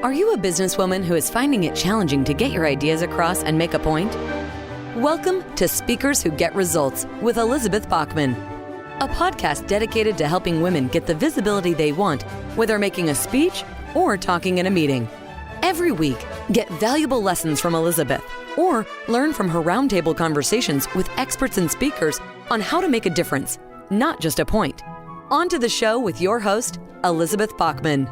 Are you a businesswoman who is finding it challenging to get your ideas across and make a point? Welcome to Speakers Who Get Results with Elizabeth Bachman, a podcast dedicated to helping women get the visibility they want, whether making a speech or talking in a meeting. Every week, get valuable lessons from Elizabeth or learn from her roundtable conversations with experts and speakers on how to make a difference, not just a point. On to the show with your host, Elizabeth Bachman.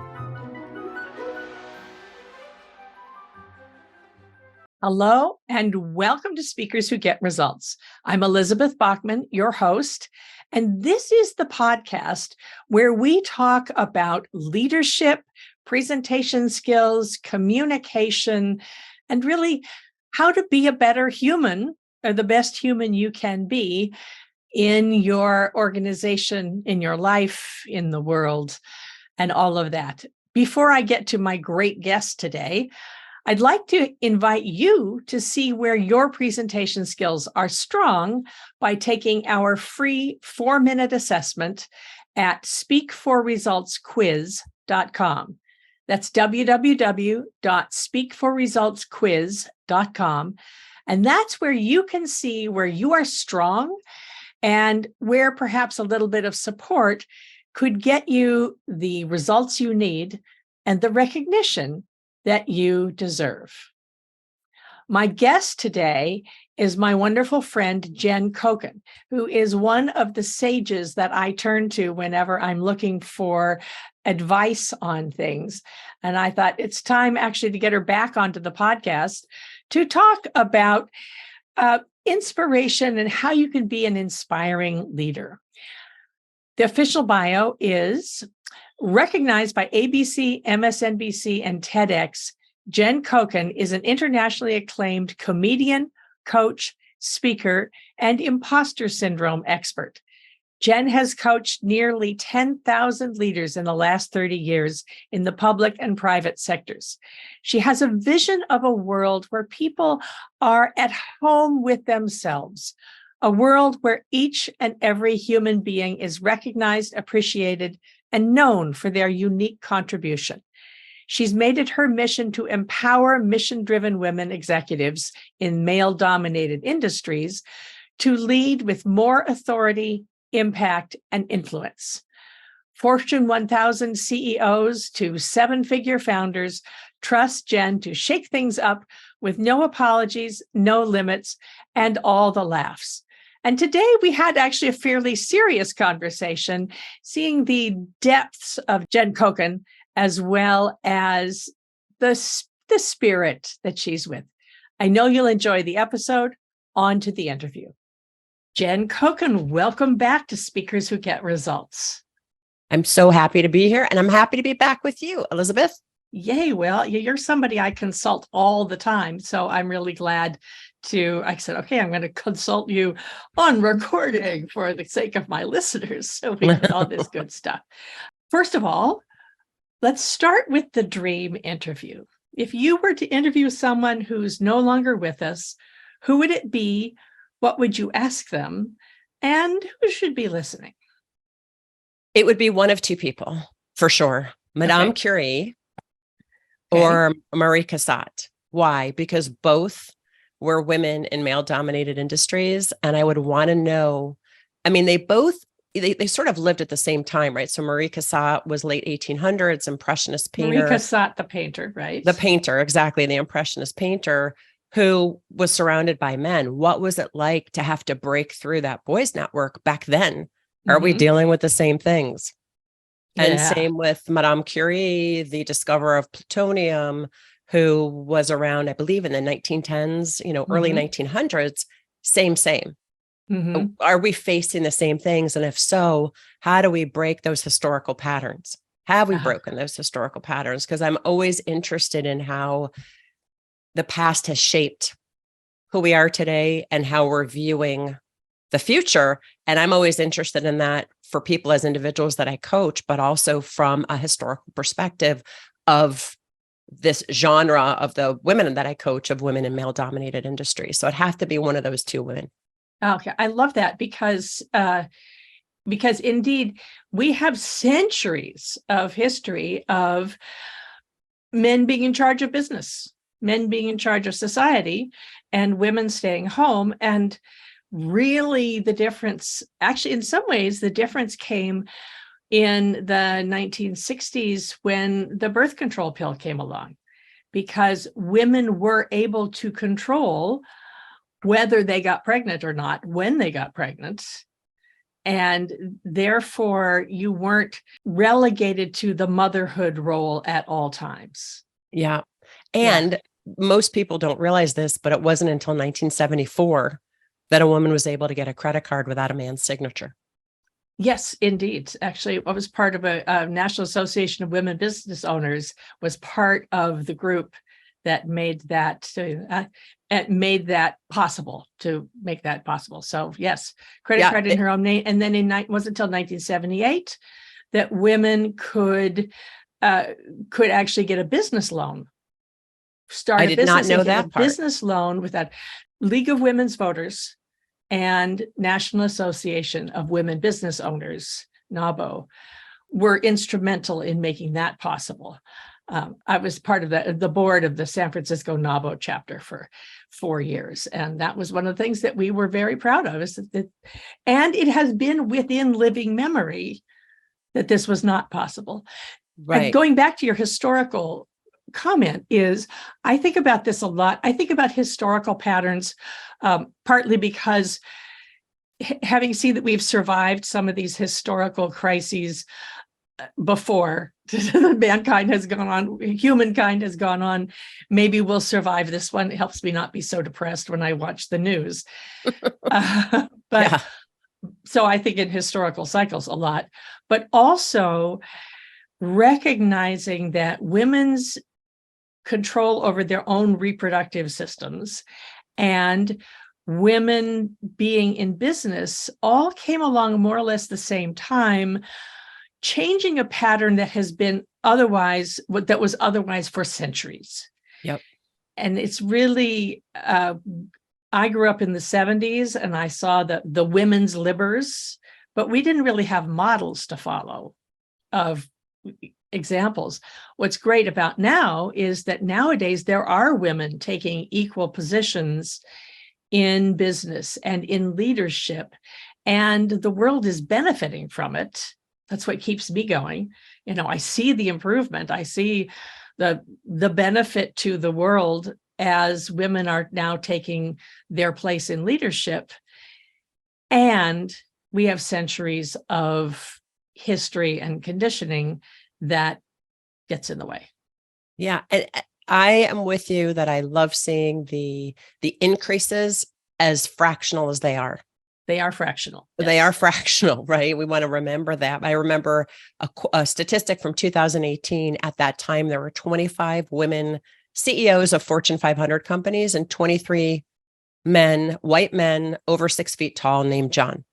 Hello, and welcome to Speakers Who Get Results. I'm Elizabeth Bachman, your host, and this is the podcast where we talk about leadership, presentation skills, communication, and really how to be a better human or the best human you can be in your organization, in your life, in the world, and all of that. Before I get to my great guest today, I'd like to invite you to see where your presentation skills are strong by taking our free 4-minute assessment at speakforresultsquiz.com. That's www.speakforresultsquiz.com. And that's where you can see where you are strong and where perhaps a little bit of support could get you the results you need and the recognition that you deserve. My guest today is my wonderful friend, Jen Coken, who is one of the sages that I turn to whenever I'm looking for advice on things. And I thought it's time actually to get her back onto the podcast to talk about inspiration and how you can be an inspiring leader. The official bio is recognized by ABC, MSNBC, and TEDx, Jen Coken is an internationally acclaimed comedian, coach, speaker, and imposter syndrome expert. Jen has coached nearly 10,000 leaders in the last 30 years in the public and private sectors. She has a vision of a world where people are at home with themselves, a world where each and every human being is recognized, appreciated, and known for their unique contribution. She's made it her mission to empower mission-driven women executives in male-dominated industries to lead with more authority, impact, and influence. Fortune 1000 CEOs to seven-figure founders trust Jen to shake things up with no apologies, no limits, and all the laughs. And today we had actually a fairly serious conversation, seeing the depths of Jen Coken as well as the spirit that she's with. I know you'll enjoy the episode. On to the interview. Jen Coken, welcome back to Speakers Who Get Results. I'm so happy to be here, and I'm happy to be back with you, Elizabeth. Yay. Well, you're somebody I consult all the time, so I'm really glad I said, okay, I'm going to consult you on recording for the sake of my listeners. So we get all this good stuff. First of all, let's start with the dream interview. If you were to interview someone who's no longer with us, who would it be? What would you ask them? And who should be listening? It would be one of two people, for sure. Madame Curie or Marie Cassatt. Why? Because both were women in male-dominated industries. And I would want to know, I mean, they sort of lived at the same time, right? So Marie Cassatt was late 1800s, Impressionist painter. Marie Cassatt, the painter, right? The painter, exactly. The Impressionist painter who was surrounded by men. What was it like to have to break through that boys' network back then? Are we dealing with the same things? And same with Madame Curie, the discoverer of plutonium, who was around, I believe, in the 1910s, early 1900s, same. Are we facing the same things? And if so, how do we break those historical patterns? Have we broken those historical patterns? Because I'm always interested in how the past has shaped who we are today and how we're viewing the future. And I'm always interested in that for people as individuals that I coach, but also from a historical perspective of this genre of the women that I coach, of women in male-dominated industries. So it'd have to be one of those two women. Okay, I love that because indeed we have centuries of history of men being in charge of business, men being in charge of society, and women staying home. And really the difference, actually, in some ways, the difference came in the 1960s when the birth control pill came along, because women were able to control whether they got pregnant or not, when they got pregnant. And therefore, you weren't relegated to the motherhood role at all times. Yeah. And most people don't realize this, but it wasn't until 1974 that a woman was able to get a credit card without a man's signature. Yes, indeed. Actually, I was part of a National Association of Women Business Owners, was part of the group that made that possible, to make that possible. So yes, credit card in her own name. And then it wasn't until 1978 that women could actually get a business loan. I did not know that part. Business loan with that. League of Women's Voters and National Association of Women Business Owners, NABO, were instrumental in making that possible. I was part of the board of the San Francisco NABO chapter for 4 years. And that was one of the things that we were very proud of. And it has been within living memory that this was not possible. Right. And going back to your historical comment, I think about this a lot. I think about historical patterns, partly because having seen that we've survived some of these historical crises before, humankind has gone on, maybe we'll survive this one. It helps me not be so depressed when I watch the news. So I think in historical cycles a lot, but also recognizing that women's control over their own reproductive systems and women being in business all came along more or less the same time, changing a pattern that has been otherwise for centuries. Yep. And it's really, I grew up in the 70s and I saw the women's libbers, but we didn't really have models to follow of examples. What's great about now is that nowadays there are women taking equal positions in business and in leadership, and the world is benefiting from it. That's what keeps me going. I see the improvement. I see the benefit to the world as women are now taking their place in leadership. And we have centuries of history and conditioning that gets in the way. Yeah. And I am with you that I love seeing the increases as fractional as they are. They are fractional. Yes. They are fractional, right? We want to remember that. I remember a statistic from 2018. At that time, there were 25 women CEOs of Fortune 500 companies and 23 men, white men over 6 feet tall, named John.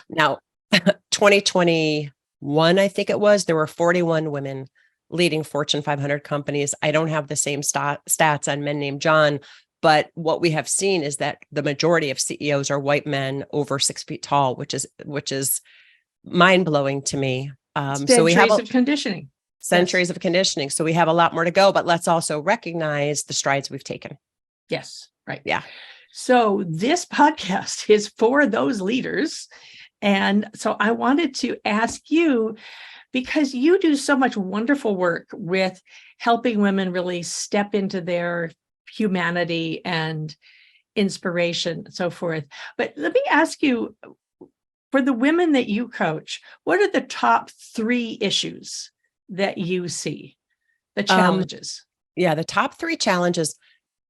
Now, 2021, I think it was, there were 41 women leading Fortune 500 companies. I don't have the same stats on men named John, but what we have seen is that the majority of CEOs are white men over 6 feet tall, which is mind blowing to me. So we have conditioning. Centuries of conditioning. So we have a lot more to go, but let's also recognize the strides we've taken. Yes. Right. Yeah. So this podcast is for those leaders. And so I wanted to ask you, because you do so much wonderful work with helping women really step into their humanity and inspiration and so forth. But let me ask you, for the women that you coach, what are the top 3 issues that you see, the challenges? The top 3 challenges.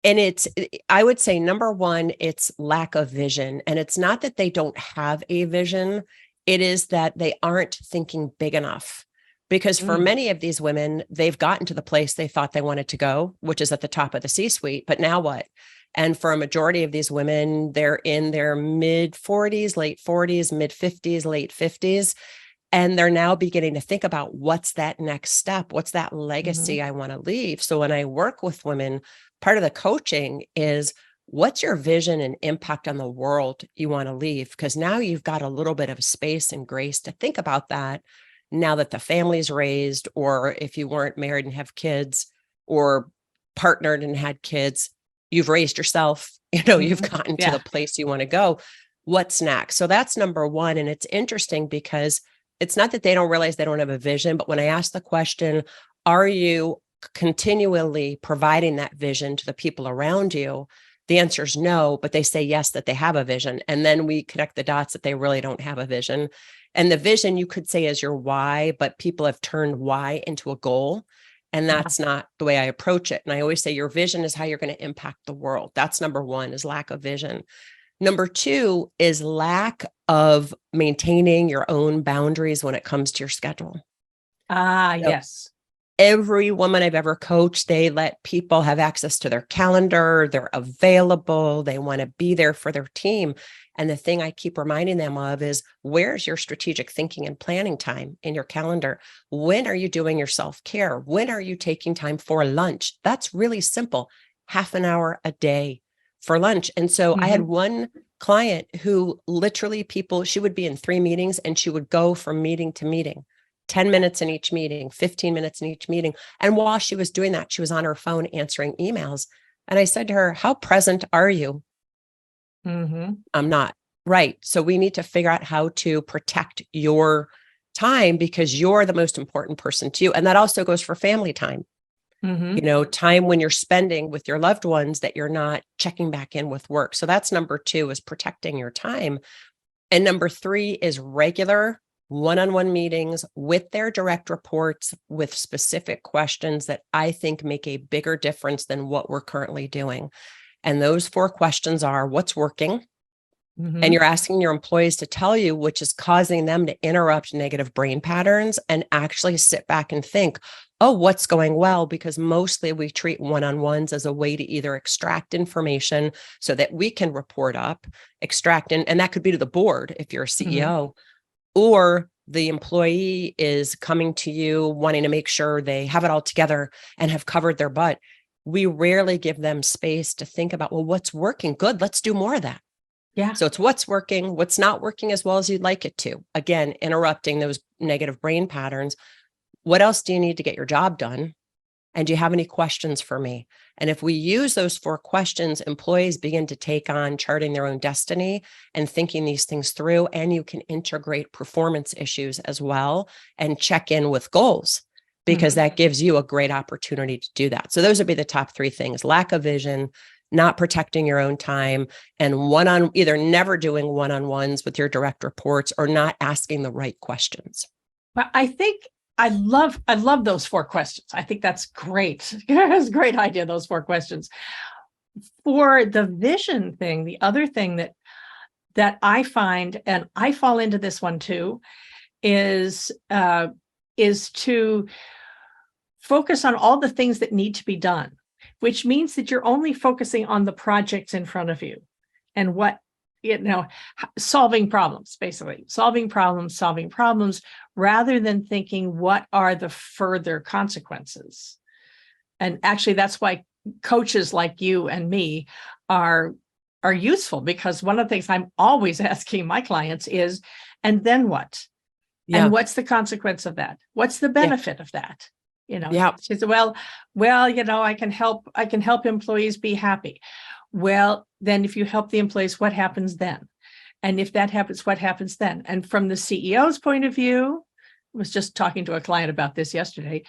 And I would say, number 1, it's lack of vision. And it's not that they don't have a vision. It is that they aren't thinking big enough. Because for many of these women, they've gotten to the place they thought they wanted to go, which is at the top of the C-suite. But now what? And for a majority of these women, they're in their mid 40s, late 40s, mid 50s, late 50s. And they're now beginning to think about, what's that next step? What's that legacy I want to leave? So when I work with women, part of the coaching is, what's your vision and impact on the world you want to leave? Because now you've got a little bit of space and grace to think about that. now that the family's raised, or if you weren't married and have kids, or partnered and had kids, you've raised yourself, you've gotten to the place you want to go. What's next? So that's number one. And it's interesting because it's not that they don't realize they don't have a vision, but when I ask the question, are you continually providing that vision to the people around you? The answer is no, but they say yes, that they have a vision. And then we connect the dots that they really don't have a vision. And the vision you could say is your why, but people have turned why into a goal. And that's not the way I approach it. And I always say your vision is how you're going to impact the world. That's number one, is lack of vision. Number two is lack of maintaining your own boundaries when it comes to your schedule. Yes. Every woman I've ever coached, they let people have access to their calendar. They're available. They want to be there for their team. And the thing I keep reminding them of is, where's your strategic thinking and planning time in your calendar? When are you doing your self-care? When are you taking time for lunch? That's really simple. Half an hour a day for lunch. And so I had one client who literally she would be in 3 meetings and she would go from meeting to meeting, 10 minutes in each meeting, 15 minutes in each meeting. And while she was doing that, she was on her phone answering emails. And I said to her, how present are you? I'm not. Right. So we need to figure out how to protect your time, because you're the most important person to you. And that also goes for family time. Time when you're spending with your loved ones, that you're not checking back in with work. So that's number two, is protecting your time. And number three is regular one-on-one meetings with their direct reports with specific questions that I think make a bigger difference than what we're currently doing. And those 4 questions are: what's working? And you're asking your employees to tell you which is causing them to interrupt negative brain patterns, and actually sit back and think, oh, what's going well? Because mostly we treat one-on-ones as a way to either extract information so that we can report up, and that could be to the board if you're a CEO, or the employee is coming to you wanting to make sure they have it all together and have covered their butt. We rarely give them space to think about, well, what's working? Good. Let's do more of that. Yeah. So it's what's working, what's not working as well as you'd like it to. Again, interrupting those negative brain patterns. What else do you need to get your job done? And do you have any questions for me? And if we use those 4 questions, employees begin to take on charting their own destiny and thinking these things through. And you can integrate performance issues as well and check in with goals, because that gives you a great opportunity to do that. So those would be the top 3 things: lack of vision, not protecting your own time, and either never doing one-on-ones with your direct reports, or not asking the right questions. Well, I think I love those 4 questions. I think that's great. It's a great idea, those 4 questions. For the vision thing, the other thing that I find, and I fall into this one too, is to focus on all the things that need to be done, which means that you're only focusing on the projects in front of you and solving problems, rather than thinking, what are the further consequences? And actually, that's why coaches like you and me are useful, because one of the things I'm always asking my clients is, and then what? Yeah. And what's the consequence of that? What's the benefit of that? She said, well, I can help employees be happy. Well, then if you help the employees, what happens then? And if that happens, what happens then? And from the CEO's point of view, I was just talking to a client about this yesterday.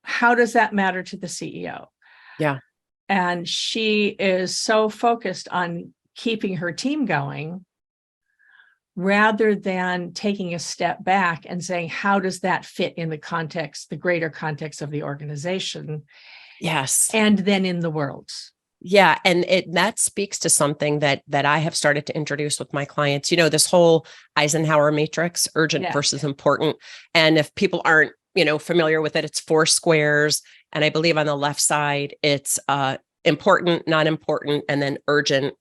How does that matter to the CEO? Yeah. And she is so focused on keeping her team going, rather than taking a step back and saying, how does that fit in the greater context of the organization? Yes. And then in the world. Yeah. And that speaks to something that I have started to introduce with my clients, this whole Eisenhower matrix, urgent versus important. And if people aren't, familiar with it, it's 4 squares. And I believe on the left side, it's important, not important, and then urgent,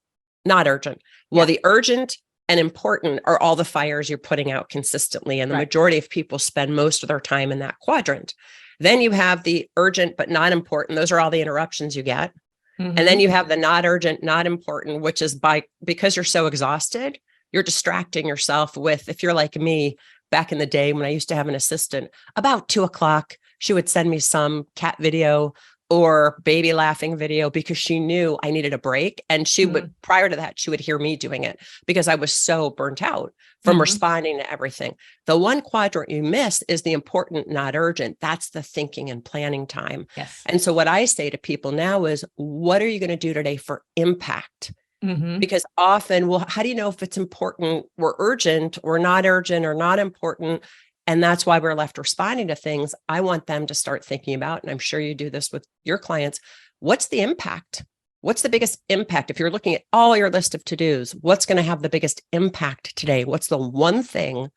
not urgent. Well, the urgent and important are all the fires you're putting out consistently. And the majority of people spend most of their time in that quadrant. Then you have the urgent, but not important. Those are all the interruptions you get. And then you have the not urgent, not important, which is because you're so exhausted, you're distracting yourself with, if you're like me, back in the day when I used to have an assistant, about 2:00, she would send me some cat video or baby laughing video because she knew I needed a break. And she would, prior to that, she would hear me doing it because I was so burnt out from responding to everything. The one quadrant you missed is the important, not urgent. That's the thinking and planning time. Yes. And so what I say to people now is, what are you going to do today for impact? Because often, well, how do you know if it's important or urgent or not important? And that's why we're left responding to things. I want them to start thinking about, and I'm sure you do this with your clients, what's the impact? What's the biggest impact? If you're looking at all your list of to-dos, what's going to have the biggest impact today? What's the one thing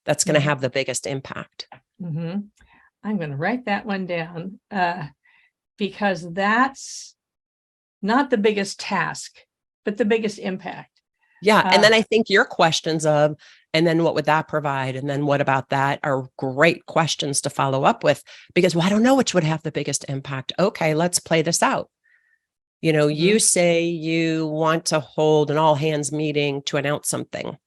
that's going to have the biggest impact? I'm going to write that one down because that's not the biggest task, but the biggest impact. Yeah. And then I think your questions of, and then what would that provide? And then what about that are great questions to follow up with, because, well, I don't know which would have the biggest impact. Okay, let's play this out. You know, you say you want to hold an all hands meeting to announce something.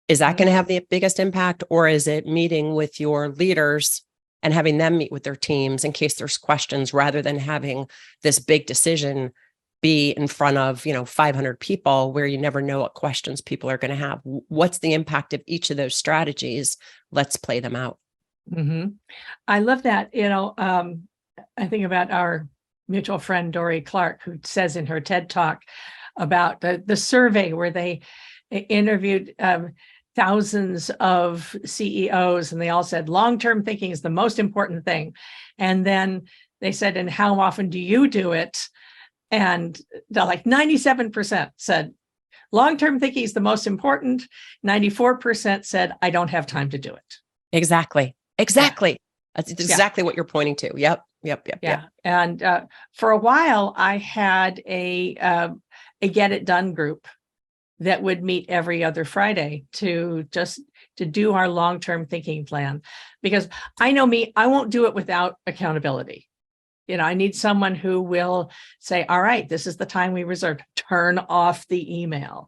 Is that going to have the biggest impact, or is it meeting with your leaders and having them meet with their teams in case there's questions, rather than having this big decision be in front of, 500 people where you never know what questions people are going to have? What's the impact of each of those strategies? Let's play them out. I love that. I think about our mutual friend, Dory Clark, who says in her TED Talk about the survey where they interviewed thousands of CEOs, and they all said, long-term thinking is the most important thing. And then they said, and how often do you do it? And like 97% said, long-term thinking is the most important. 94% said, I don't have time to do it. Exactly. That's exactly what you're pointing to. Yep. And for a while, I had a Get It Done group that would meet every other Friday to do our long-term thinking plan, because I know me, I won't do it without accountability. I need someone who will say, all right, this is the time we reserved. Turn off the email,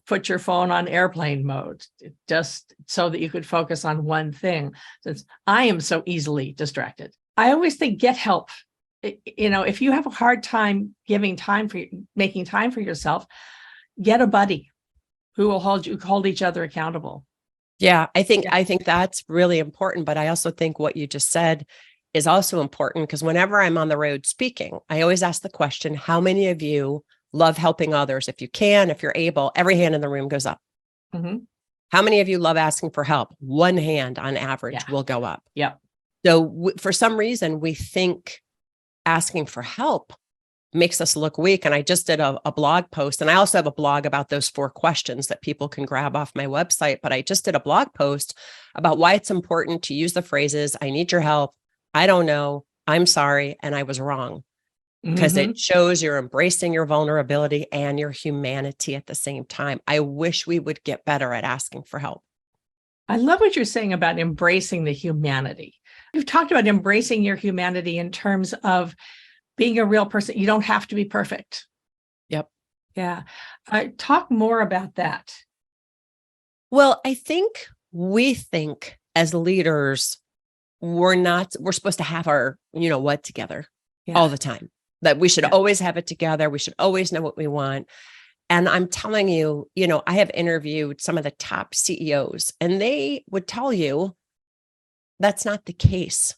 put your phone on airplane mode, just so that you could focus on one thing, since I am so easily distracted. I always think get help. If you have a hard time making time for yourself, get a buddy who will hold each other accountable. Yeah, I think that's really important. But I also think what you just said is also important, because whenever I'm on the road speaking, I always ask the question, how many of you love helping others? If you can, if you're able, every hand in the room goes up. How many of you love asking for help? One hand on average will go up. Yep. So for some reason, we think asking for help makes us look weak. And I just did a blog post, and I also have a blog about those 4 questions that people can grab off my website. But I just did a blog post about why it's important to use the phrases, I need your help, I don't know, I'm sorry, and I was wrong, because it shows you're embracing your vulnerability and your humanity at the same time. I wish we would get better at asking for help. I love what you're saying about embracing the humanity. You've talked about embracing your humanity in terms of being a real person. You don't have to be perfect. Yep. Yeah. Talk more about that. Well, I think we think as leaders, we're supposed to have our, what together all the time, that we should always have it together. We should always know what we want. And I'm telling you, I have interviewed some of the top CEOs, and they would tell you that's not the case.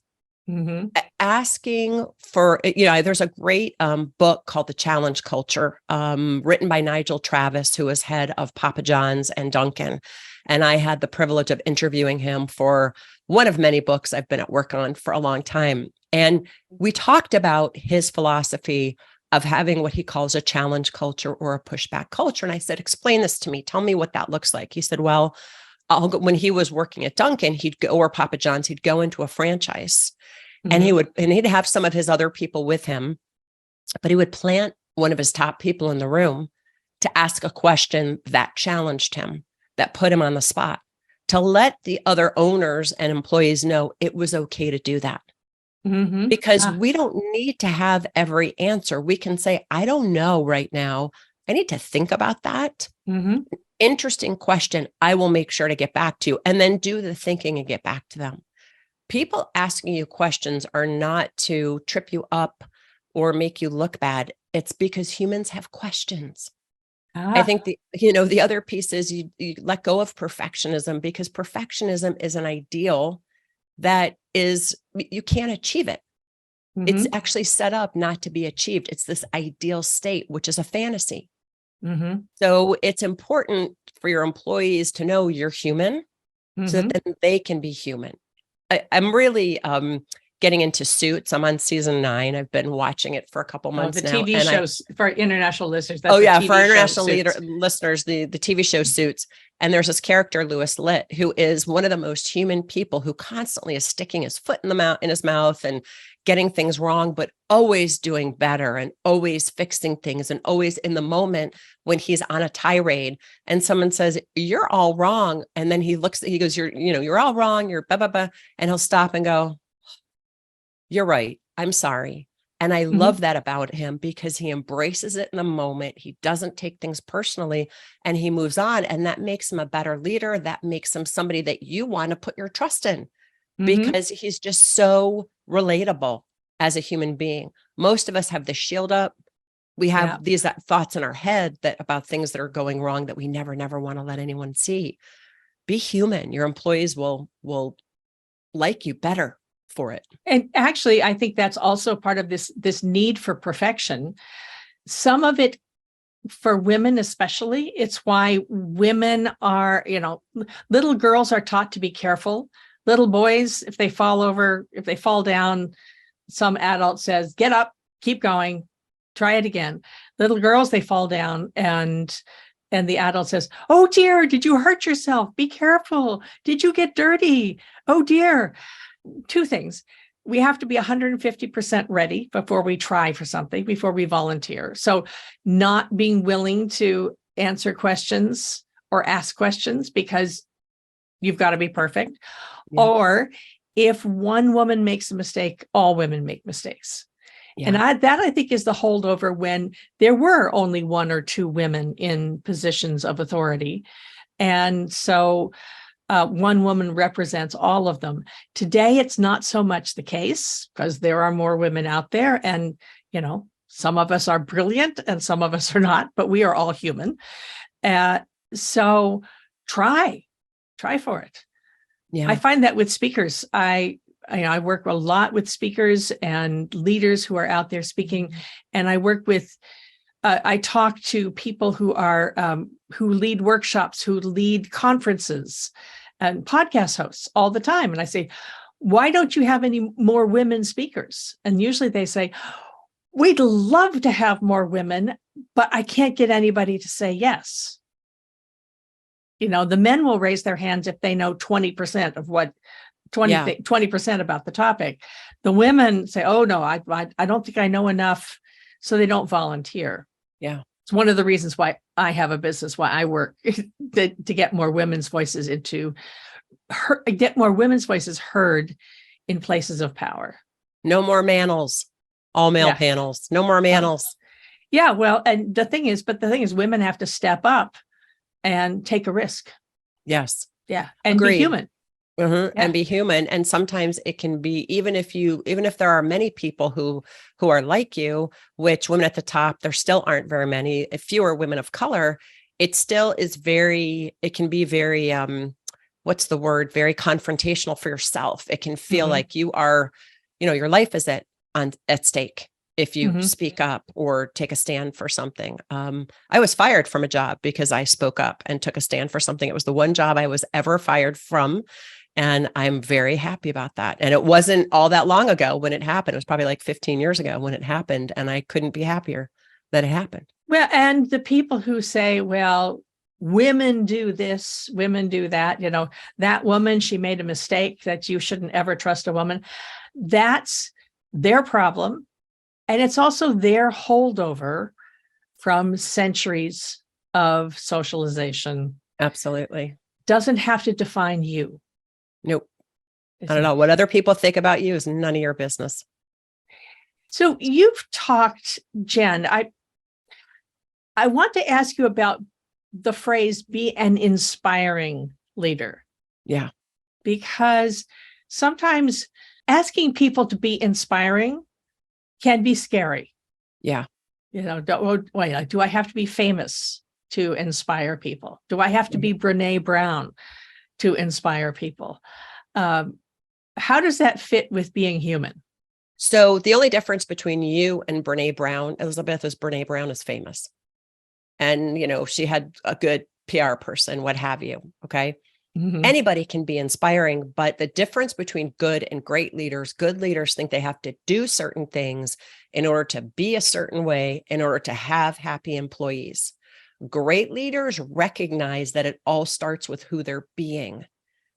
Asking for, there's a great book called The Challenge Culture, written by Nigel Travis, who is head of Papa John's and Dunkin'. And I had the privilege of interviewing him for one of many books I've been at work on for a long time. And we talked about his philosophy of having what he calls a challenge culture or a pushback culture. And I said, explain this to me. Tell me what that looks like. He said, well, when he was working at Dunkin', or Papa John's, he'd go into a franchise and he'd have some of his other people with him, but he would plant one of his top people in the room to ask a question that challenged him, that put him on the spot, to let the other owners and employees know it was okay to do that. Because we don't need to have every answer. We can say, I don't know right now. I need to think about that. Interesting question. I will make sure to get back to you, and then do the thinking and get back to them. People asking you questions are not to trip you up or make you look bad. It's because humans have questions. I think the other piece is you let go of perfectionism, because perfectionism is an ideal that is, you can't achieve it. It's actually set up not to be achieved. It's this ideal state, which is a fantasy. So it's important for your employees to know you're human, so that then they can be human. I'm really getting into Suits. I'm on season 9. I've been watching it for a couple months now. The TV shows for international listeners. For our international listeners, the TV show Suits. And there's this character, Louis Litt, who is one of the most human people, who constantly is sticking his foot in his mouth and getting things wrong, but always doing better and always fixing things, and always in the moment when he's on a tirade and someone says, "You're all wrong." And then he goes, "You're all wrong. You're blah, blah, blah." And he'll stop and go, "You're right. I'm sorry." And I love that about him, because he embraces it in the moment. He doesn't take things personally, and he moves on. And that makes him a better leader. That makes him somebody that you want to put your trust in, because he's just so relatable as a human being. Most of us have the shield up. We have these thoughts in our head about things that are going wrong that we never want to let anyone see. Be human. Your employees will like you better for it. And actually, I think that's also part of this need for perfection. Some of it, for women especially, it's why women are, little girls are taught to be careful. Little boys, if they fall down, some adult says, "Get up, keep going, try it again." Little girls, they fall down, and the adult says, "Oh dear, did you hurt yourself? Be careful. Did you get dirty? Oh dear." 2 things. We have to be 150% ready before we try for something, before we volunteer. So not being willing to answer questions or ask questions because you've got to be perfect. Yeah. Or if one woman makes a mistake, all women make mistakes. Yeah. And I think is the holdover when there were only 1 or 2 women in positions of authority. And so one woman represents all of them. Today, it's not so much the case, because there are more women out there, and some of us are brilliant and some of us are not, but we are all human. So try for it. Yeah. I find that with speakers, I work a lot with speakers and leaders who are out there speaking, and I work with. I talk to people who lead workshops, who lead conferences, and podcast hosts all the time. And I say, "Why don't you have any more women speakers?" And usually they say, "We'd love to have more women, but I can't get anybody to say yes." The men will raise their hands if they know 20% of 20% about the topic. The women say, "Oh no, I don't think I know enough," so they don't volunteer. Yeah. It's one of the reasons why I have a business, why I work to get more women's voices heard in places of power. No more manels, all male panels. No more manels. Yeah. Well, and the thing is, women have to step up and take a risk. Yes. Yeah. And be human. Yeah. And be human. And sometimes it can be, even if there are many people who are like you, which women at the top, there still aren't very many, fewer women of color, it still is it can be very, what's the word? Very confrontational for yourself. It can feel like you are, your life is at stake if you speak up or take a stand for something. I was fired from a job because I spoke up and took a stand for something. It was the one job I was ever fired from. And I'm very happy about that. And it wasn't all that long ago when it happened. It was probably like 15 years ago when it happened. And I couldn't be happier that it happened. Well, and the people who say, "Well, women do this, women do that, that woman, she made a mistake, that you shouldn't ever trust a woman." That's their problem. And it's also their holdover from centuries of socialization. Absolutely. Doesn't have to define you. Nope. I don't know. What other people think about you is none of your business. So you've talked, Jen, I want to ask you about the phrase be an inspiring leader. Yeah. Because sometimes asking people to be inspiring can be scary. Yeah. Do I have to be famous to inspire people? Do I have to be Brene Brown to inspire people? How does that fit with being human? So the only difference between you and Brene Brown, Elizabeth, is Brene Brown is famous. And, she had a good PR person, what have you. Okay. Mm-hmm. Anybody can be inspiring, but the difference between good and great leaders, good leaders think they have to do certain things in order to be a certain way, in order to have happy employees. Great leaders recognize that it all starts with who they're being.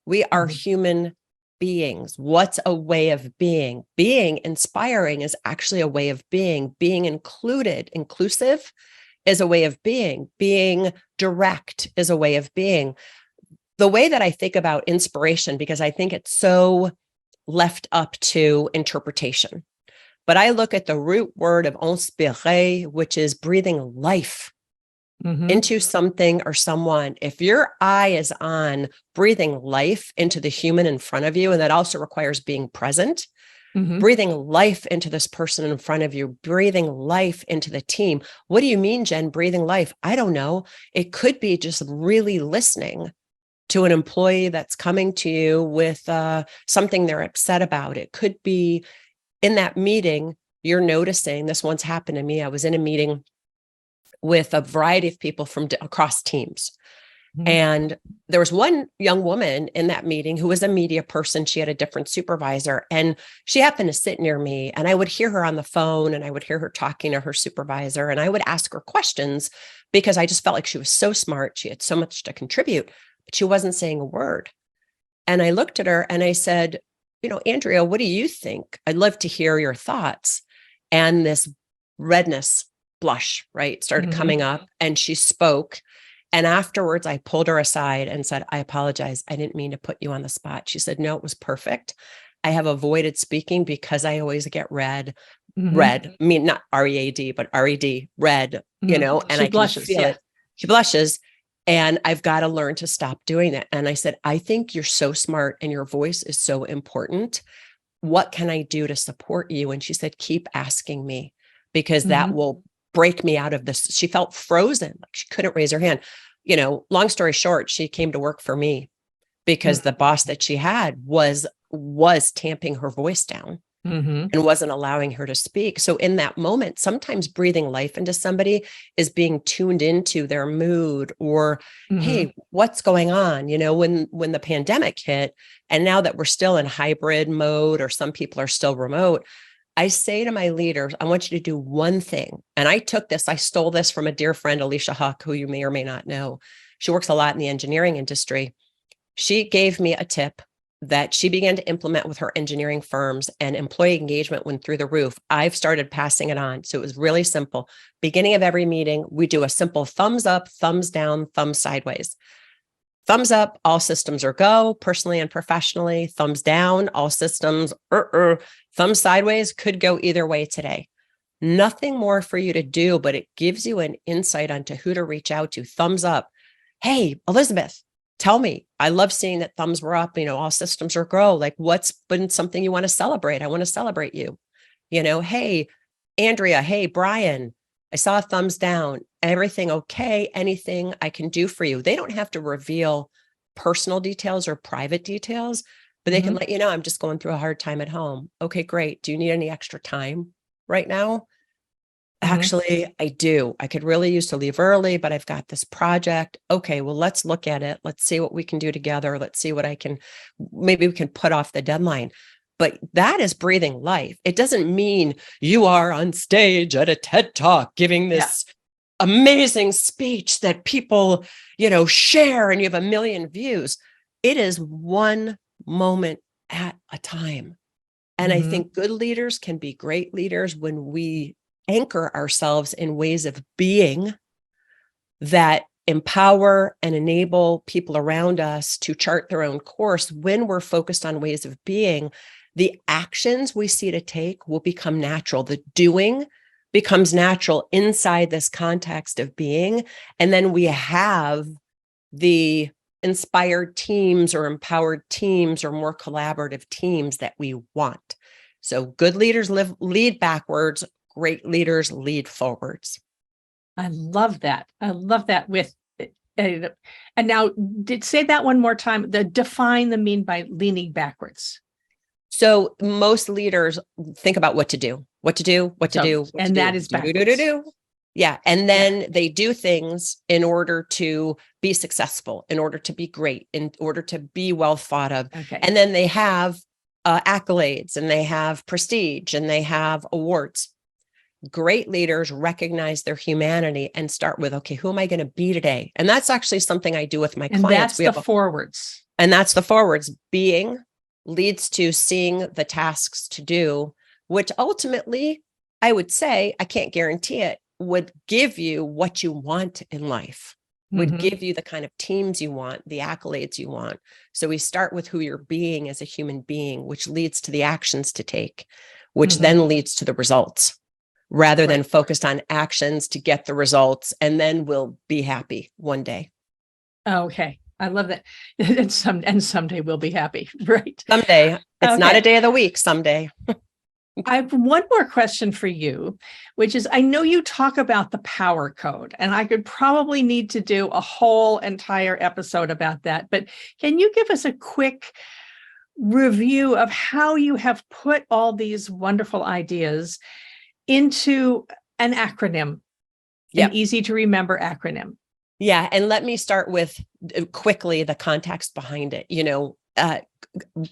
We are human beings. What's a way of being? Being inspiring is actually a way of being. Being inclusive is a way of being. Being direct is a way of being. The way that I think about inspiration, because I think it's so left up to interpretation, but I look at the root word of inspirer, which is breathing life into something or someone. If your eye is on breathing life into the human in front of you, and that also requires being present, breathing life into this person in front of you, breathing life into the team. What do you mean, Jen, breathing life? I don't know. It could be just really listening to an employee that's coming to you with something they're upset about. It could be in that meeting, you're noticing, this once happened to me. I was in a meeting with a variety of people from across teams. And there was one young woman in that meeting who was a media person. She had a different supervisor, and she happened to sit near me, and I would hear her on the phone, and I would hear her talking to her supervisor, and I would ask her questions because I just felt like she was so smart. She had so much to contribute, but she wasn't saying a word. And I looked at her and I said, Andrea, what do you think? I'd love to hear your thoughts. And this redness, blush, right, started coming up, and she spoke. And afterwards, I pulled her aside and said, I apologize. I didn't mean to put you on the spot. She said, no, it was perfect. I have avoided speaking because I always get red, I mean, not READ, but RED, red, and she I blushes, can feel it. She blushes. And I've got to learn to stop doing that. And I said, I think you're so smart and your voice is so important. What can I do to support you? And she said, keep asking me, because that will break me out of this. She felt frozen, like she couldn't raise her hand. Long story short, she came to work for me because the boss that she had was tamping her voice down and wasn't allowing her to speak. So in that moment, sometimes breathing life into somebody is being tuned into their mood, or, hey, what's going on? When the pandemic hit, and now that we're still in hybrid mode, or some people are still remote, I say to my leaders, I want you to do one thing. And I stole this from a dear friend, Alicia Huck, who you may or may not know. She works a lot in the engineering industry. She gave me a tip that she began to implement with her engineering firms, and employee engagement went through the roof. I've started passing it on. So it was really simple. Beginning of every meeting, we do a simple thumbs up, thumbs down, thumbs sideways. Thumbs up, all systems are go, personally and professionally. Thumbs down, all systems, thumbs sideways, could go either way today. Nothing more for you to do, but it gives you an insight onto who to reach out to. Thumbs up. Hey, Elizabeth, tell me, I love seeing that thumbs were up, all systems are go. Like, what's been something you want to celebrate? I want to celebrate you. Hey, Andrea, hey, Brian, I saw a thumbs down. Everything okay? Anything I can do for you? They don't have to reveal personal details or private details, but they can let you know, I'm just going through a hard time at home. Okay, great. Do you need any extra time right now? Actually, I do. I could really use to leave early, but I've got this project. Okay, well, let's look at it. Let's see what we can do together. Let's see what maybe we can put off the deadline. But that is breathing life. It doesn't mean you are on stage at a TED Talk giving this amazing speech that people, share, and you have 1 million views. It is one moment at a time. And I think good leaders can be great leaders when we anchor ourselves in ways of being that empower and enable people around us to chart their own course. When we're focused on ways of being, the actions we see to take will become natural. The doing becomes natural inside this context of being. And then we have the inspired teams or empowered teams or more collaborative teams that we want. So good leaders lead backwards, great leaders lead forwards. I love that. I love that. And now say that one more time. Define the mean by leaning backwards. So most leaders think about what to do. And that is backwards. Yeah. And then they do things in order to be successful, in order to be great, in order to be well thought of. Okay. And then they have accolades, and they have prestige, and they have awards. Great leaders recognize their humanity and start with, okay, who am I going to be today? And that's actually something I do with my clients. That's the forwards. And that's the forwards. Being leads to seeing the tasks to do, which ultimately, I would say, I can't guarantee it, would give you what you want in life, would give you the kind of teams you want, the accolades you want. So we start with who you're being as a human being, which leads to the actions to take, which then leads to the results, rather than focused on actions to get the results, and then we'll be happy one day. Okay. I love that. And someday we'll be happy, right? Someday. It's not a day of the week, someday. I have one more question for you, which is, I know you talk about the power code, and I could probably need to do a whole entire episode about that. But can you give us a quick review of how you have put all these wonderful ideas into an acronym, an easy to remember acronym? Yeah. And let me start with quickly the context behind it.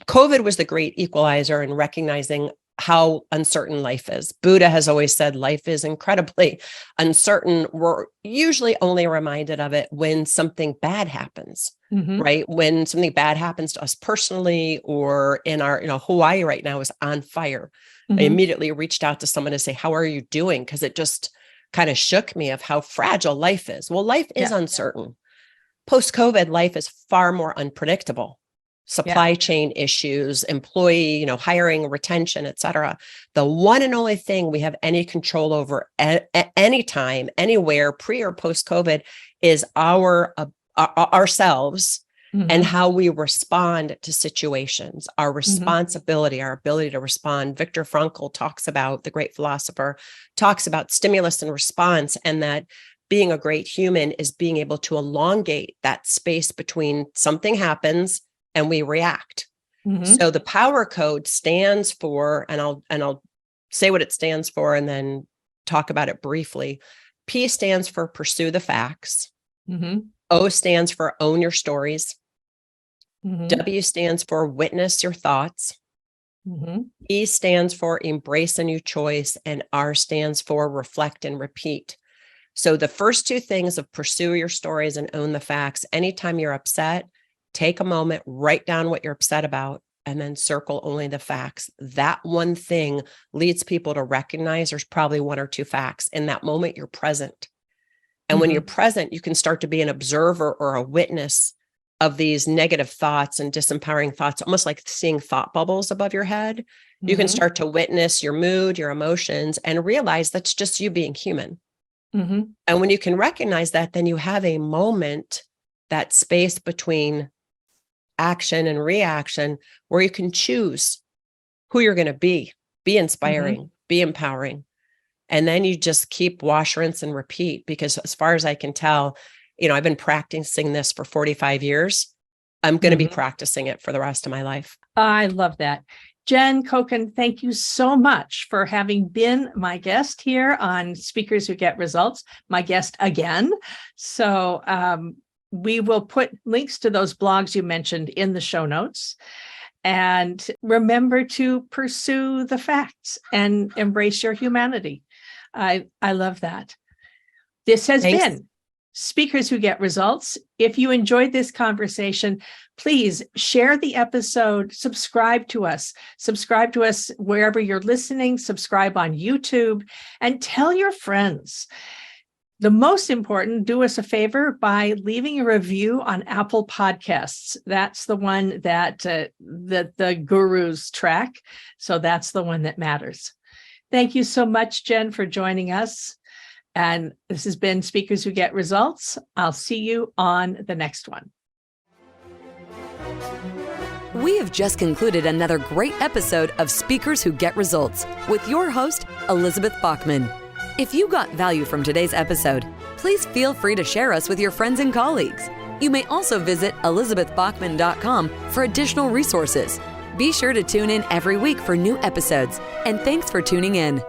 COVID was the great equalizer in recognizing how uncertain life is. Buddha has always said life is incredibly uncertain. We're usually only reminded of it when something bad happens, right? When something bad happens to us personally, or in our, Hawaii right now is on fire. I immediately reached out to someone to say, how are you doing? Because it just kind of shook me of how fragile life is. Well, life is uncertain. Post-COVID, life is far more unpredictable. Supply chain issues, employee, hiring, retention, et cetera. The one and only thing we have any control over at any time, anywhere, pre or post-COVID, is ourselves and how we respond to situations, our responsibility, our ability to respond. Viktor Frankl the great philosopher, talks about stimulus and response, and that being a great human is being able to elongate that space between something happens and we react. So the power code stands for, and I'll say what it stands for and then talk about it briefly. P stands for pursue the facts. O stands for own your stories. W stands for witness your thoughts. E stands for embrace a new choice, and R stands for reflect and repeat. So the first two things of pursue your stories and own the facts. Anytime you're upset, take a moment, write down what you're upset about, and then circle only the facts. That one thing leads people to recognize there's probably one or two facts. In that moment, you're present. And when you're present, you can start to be an observer or a witness of these negative thoughts and disempowering thoughts, almost like seeing thought bubbles above your head. You can start to witness your mood, your emotions, and realize that's just you being human. And when you can recognize that, then you have a moment, that space between action and reaction, where you can choose who you're going to be inspiring, be empowering. And then you just keep wash, rinse, and repeat, because as far as I can tell, I've been practicing this for 45 years. I'm going to be practicing it for the rest of my life. I love that. Jen Coken, thank you so much for having been my guest here on Speakers Who Get Results, my guest again. So we will put links to those blogs you mentioned in the show notes. And remember to pursue the facts and embrace your humanity. I love that. This has been Speakers Who Get Results. If you enjoyed this conversation, please share the episode, subscribe to us wherever you're listening, subscribe on YouTube, and tell your friends. The most important, do us a favor by leaving a review on Apple Podcasts. That's the one that the gurus track. So that's the one that matters. Thank you so much, Jen, for joining us. And this has been Speakers Who Get Results. I'll see you on the next one. We have just concluded another great episode of Speakers Who Get Results with your host, Elizabeth Bachman. If you got value from today's episode, please feel free to share us with your friends and colleagues. You may also visit elizabethbachman.com for additional resources. Be sure to tune in every week for new episodes, and thanks for tuning in.